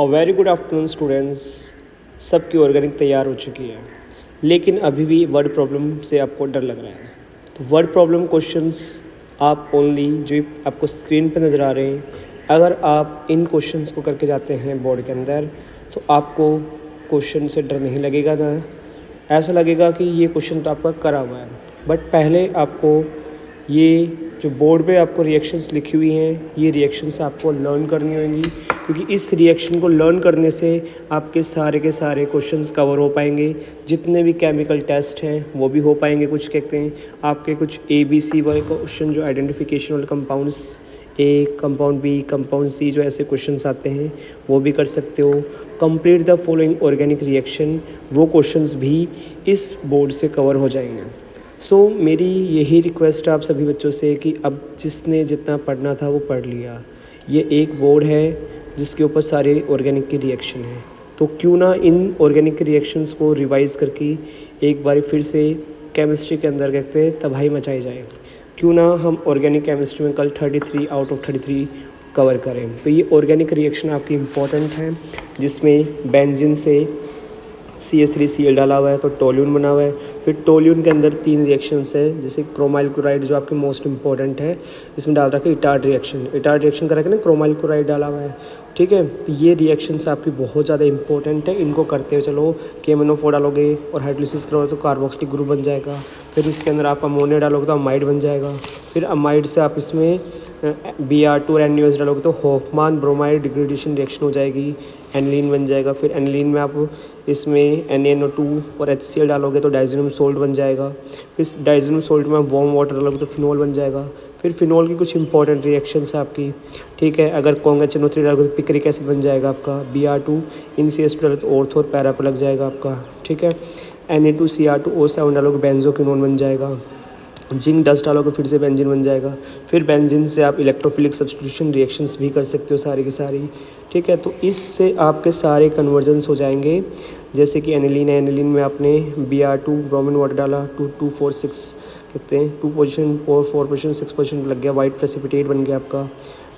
Very good afternoon students. सबकी organic तैयार हो चुकी है, लेकिन अभी भी वर्ड प्रॉब्लम से आपको डर लग रहा है। तो वर्ड प्रॉब्लम क्वेश्चंस आप ओनली जो आपको स्क्रीन पे नज़र आ रहे हैं, अगर आप इन क्वेश्चंस को करके जाते हैं बोर्ड के अंदर, तो आपको क्वेश्चन से डर नहीं लगेगा ना, ऐसा लगेगा कि ये क्वेश्चन तो आपका करा हुआ है। बट पहले आपको ये जो बोर्ड पे आपको रिएक्शंस लिखी हुई हैं, ये रिएक्शंस आपको लर्न करनी होंगी, क्योंकि इस रिएक्शन को लर्न करने से आपके सारे के सारे क्वेश्चंस कवर हो पाएंगे। जितने भी केमिकल टेस्ट हैं वो भी हो पाएंगे। कुछ कहते हैं आपके कुछ ABC वाले क्वेश्चन जो आइडेंटिफिकेशन वाले compounds, A compound B compound C, जो ऐसे क्वेश्चंस आते हैं वो भी कर सकते हो। Complete the following organic reaction, वो क्वेश्चंस भी इस बोर्ड से कवर हो जाएंगे। मेरी यही रिक्वेस्ट है आप सभी बच्चों से कि अब जिसने जितना पढ़ना था वो पढ़ लिया। ये एक बोर्ड है जिसके ऊपर सारे ऑर्गेनिक की रिएक्शन है, तो क्यों ना इन ऑर्गेनिक के रिएक्शंस को रिवाइज़ करके एक बार फिर से केमिस्ट्री के अंदर कहते हैं तबाही मचाई जाए। क्यों ना हम ऑर्गेनिक केमिस्ट्री में कल 33 आउट ऑफ 33 कवर करें। तो ये ऑर्गेनिक रिएक्शन आपकी इम्पोर्टेंट है, जिसमें बेंजीन से CH3Cl डाला हुआ है तो टोल्यून बना हुआ है। फिर टोल्यून के अंदर 3 रिएक्शंस है, जैसे क्रोमाइल क्लोराइड जो आपके मोस्ट इंपॉर्टेंट है, इसमें डाल रखा है इटार्ड रिएक्शन का रखा है ना, क्रोमाइल क्लोराइड डाला हुआ है। ठीक है, तो ये रिएक्शंस आपकी बहुत ज़्यादा इंपॉर्टेंट है। इनको करते हुए चलो KMnO4 डालोगे और हाइड्रोलिसिस करोगे तो कार्बोक्सिलिक ग्रुप बन जाएगा। फिर इसके अंदर आप अमोनिया डालोगे तो अमाइड बन जाएगा। फिर अमाइड से आप इसमें Br2 और NaOH डालोगे तो हॉफमान ब्रोमाइड डिग्रेडेशन रिएक्शन हो जाएगी, एनिलीन बन जाएगा। फिर एनिलीन में आप इसमें NaNO2 और HCl डालोगे तो डाइज़ोनियम सोल्ट बन जाएगा। फिर डाइज़ोनियम सोल्ट में वार्म वाटर डालोगे तो फिनॉल बन जाएगा। फिर फिनॉल की कुछ इंपॉर्टेंट रिएक्शंस है आपकी, ठीक है। अगर CONH2NO3 डालोगे तो पिक्रिक एसिड बन जाएगा आपका। Br2 इन CH2 डालोगे तो ऑर्थो और पैरा पर लग जाएगा आपका, ठीक है। Na2Cr2O7 डालोगे बेंजोक्विनोन बन जाएगा। जिंक डस्ट डालोगे फिर से बेंजीन बन जाएगा। फिर बेंजीन से आप इलेक्ट्रोफिलिक सब्स्टिट्यूशन रिएक्शंस भी कर सकते हो सारी की सारी, ठीक है। तो इससे आपके सारे कन्वर्जन्स हो जाएंगे। जैसे कि एनिलीन है, एनिलीन में आपने Br2 ब्रोमीन वाटर डाला, 2 2 4 6 कहते हैं 2 पोजिशन और 4 पोजिशन 6 पोजिशन लग गया, वाइट प्रेसिपिटेट बन गया आपका,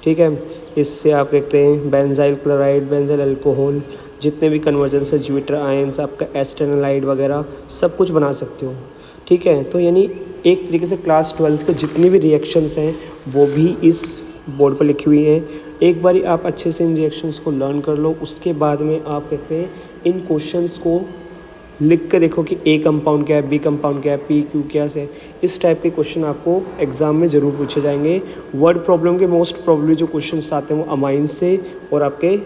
ठीक है। इससे आप कहते हैं बेंजाइल क्लोराइड, बेंजाइल अल्कोहल, जितने भी कन्वर्जन्स है, ज्यूटर आयंस, आपका एस्टेनालाइड वगैरह सब कुछ बना सकते हो, ठीक है। तो यानी एक तरीके से क्लास 12th के जितनी भी रिएक्शंस हैं वो भी इस बोर्ड पर लिखी हुई हैं। एक बारी आप अच्छे से इन रिएक्शंस को लर्न कर लो, उसके बाद में आप कहते हैं इन क्वेश्चंस को लिख कर देखो कि A कंपाउंड क्या है, B कंपाउंड क्या है, PQ क्या है। इस टाइप के क्वेश्चन आपको एग्जाम में ज़रूर पूछे जाएंगे। वर्ड प्रॉब्लम के मोस्ट प्रॉब्लली जो क्वेश्चन आते हैं वो अमाइन से और आपके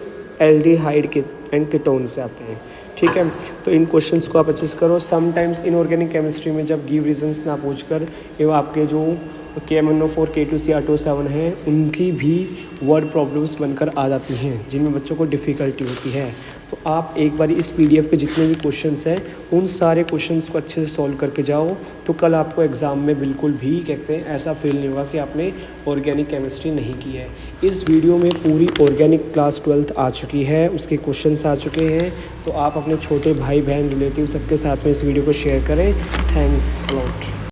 एल्डिहाइड के एंड कीटोन से आते हैं, ठीक है। तो इन क्वेश्चंस को आप अच्छे से करो। समटाइम्स इनऑर्गेनिक केमिस्ट्री में जब गिव रीजंस ना पूछकर एवं आपके जो KMnO4 K2Cr2O7 हैं उनकी भी वर्ड प्रॉब्लम्स बनकर आ जाती हैं, जिनमें बच्चों को डिफ़िकल्टी होती है। तो आप एक बार इस PDF के जितने भी क्वेश्चंस हैं उन सारे क्वेश्चंस को अच्छे से सॉल्व करके जाओ, तो कल आपको एग्ज़ाम में बिल्कुल भी कहते हैं ऐसा फील नहीं होगा कि आपने ऑर्गेनिक केमिस्ट्री नहीं की है। इस वीडियो में पूरी ऑर्गेनिक क्लास 12th आ चुकी है, उसके क्वेश्चंस आ चुके हैं। तो आप अपने छोटे भाई बहन रिलेटिव सबके साथ में इस वीडियो को शेयर करें। Thanks a lot.